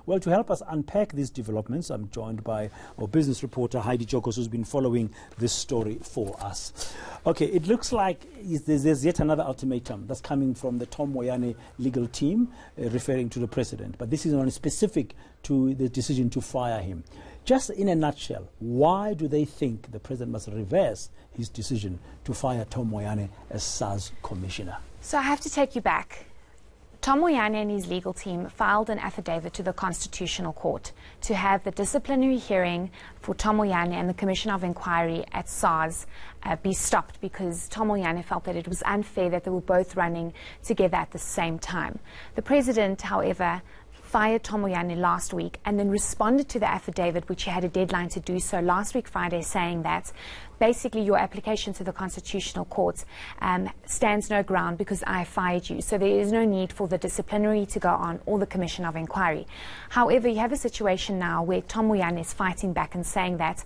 Well, to help us unpack these developments, I'm joined by our business reporter, Heidi Jokos, who's been following this story for us. Okay, it looks like there's yet another ultimatum that's coming from the Tom Moyane legal team, referring to the president. But this is only specific to the decision to fire him. Just in a nutshell, why do they think the president must reverse his decision to fire Tom Moyane as SARS commissioner? So I have to take you back. Tom Moyane and his legal team filed an affidavit to the Constitutional Court to have the disciplinary hearing for Tom Moyane and the Commission of Inquiry at SARS be stopped because Tom Moyane felt that it was unfair that they were both running together at the same time. The president, however, fired Tom Moyane last week and then responded to the affidavit, which he had a deadline to do so last week Friday, saying that basically your application to the Constitutional Court stands no ground because I fired you. So there is no need for the disciplinary to go on or the Commission of Inquiry. However, you have a situation now where Tom Moyane is fighting back and saying that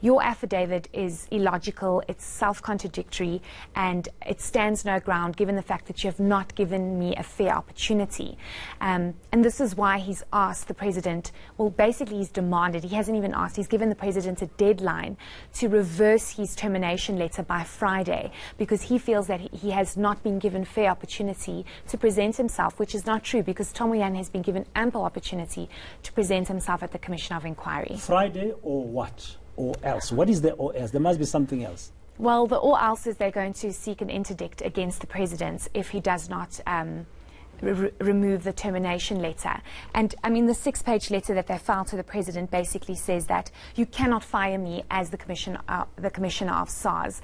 your affidavit is illogical, it's self-contradictory, and it stands no ground given the fact that you have not given me a fair opportunity. And this is why he's asked the president, well, basically he's demanded, he hasn't even asked, he's given the president a deadline to reverse his termination letter by Friday because he feels that he has not been given fair opportunity to present himself, which is not true because Tom Moyane has been given ample opportunity to present himself at the Commission of Inquiry. Friday or what? Or else? What is the or else? There must be something else. Well, the or else is they're going to seek an interdict against the president if he does not remove the termination letter. And I mean, the 6-page letter that they filed to the president basically says that you cannot fire me as the commissioner of SARS.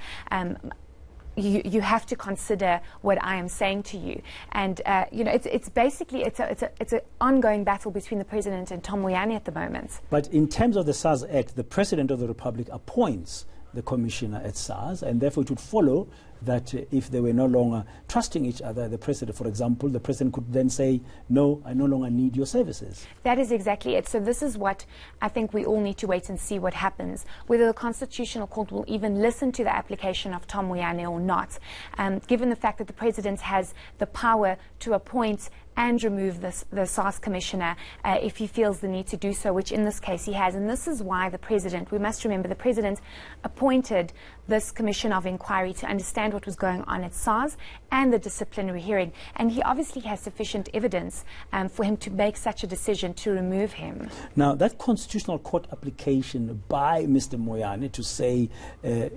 You have to consider what I am saying to you, and you know, it's basically it's an ongoing battle between the president and Tom Moyane at the moment. But in terms of the SARS Act, the president of the republic appoints the commissioner at SARS, and therefore it would follow that if they were no longer trusting each other, the president, for example, the president could then say, no, I no longer need your services. That is exactly it. So this is what I think we all need to wait and see what happens, whether the Constitutional Court will even listen to the application of Tom Moyane or not, given the fact that the president has the power to appoint and remove the SARS commissioner if he feels the need to do so, which in this case he has. And this is why the president, we must remember, the president appointed this Commission of Inquiry to understand what was going on at SARS and the disciplinary hearing. And he obviously has sufficient evidence for him to make such a decision to remove him. Now, that Constitutional Court application by Mr. Moyane to say,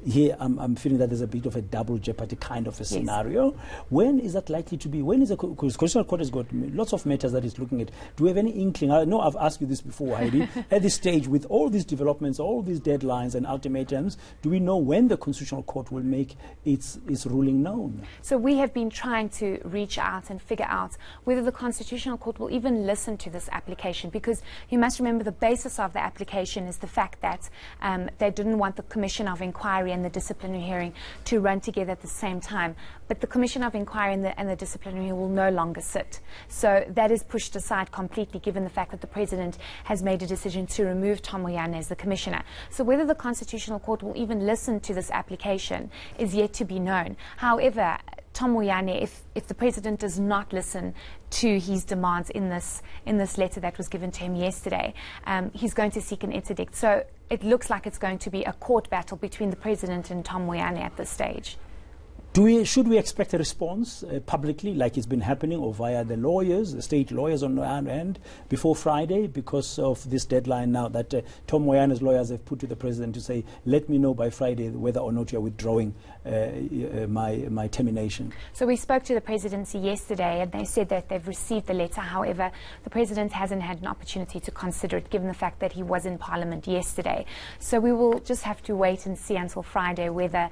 here I'm feeling that there's a bit of a double jeopardy kind of a scenario. Yes. When is that likely to be? When is the Constitutional Court has got lots of matters that it's looking at? Do we have any inkling? I know I've asked you this before, Heidi. At this stage, with all these developments, all these deadlines and ultimatums, do we know when the Constitutional Court will make its ruling known? So we have been trying to reach out and figure out whether the Constitutional Court will even listen to this application, because you must remember the basis of the application is the fact that they didn't want the Commission of Inquiry and the disciplinary hearing to run together at the same time. But the Commission of Inquiry and the disciplinary hearing will no longer sit. So that is pushed aside completely, given the fact that the president has made a decision to remove Tom Moyane as the commissioner. So whether the Constitutional Court will even listen to this application is yet to be known. However, Tom Moyane, if the president does not listen to his demands in this letter that was given to him yesterday, he's going to seek an interdict. So it looks like it's going to be a court battle between the president and Tom Moyane at this stage. Should we expect a response publicly, like it's been happening, or via the lawyers, the state lawyers on one end, before Friday, because of this deadline now that Tom Moyane's lawyers have put to the president to say, let me know by Friday whether or not you're withdrawing my termination? So we spoke to the presidency yesterday, and they said that they've received the letter. However, the president hasn't had an opportunity to consider it, given the fact that he was in Parliament yesterday. So we will just have to wait and see until Friday whether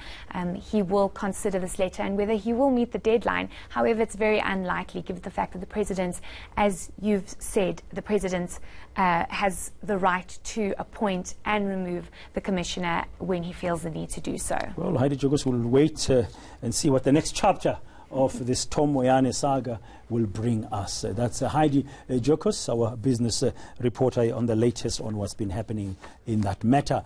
he will consider this letter and whether he will meet the deadline. However, it's very unlikely, given the fact that the president, as you've said, the president has the right to appoint and remove the commissioner when he feels the need to do so. Well, Heidi Jokos will wait and see what the next chapter of this Tom Moyane saga will bring us. That's Heidi Jokos, our business reporter, on the latest on what's been happening in that matter.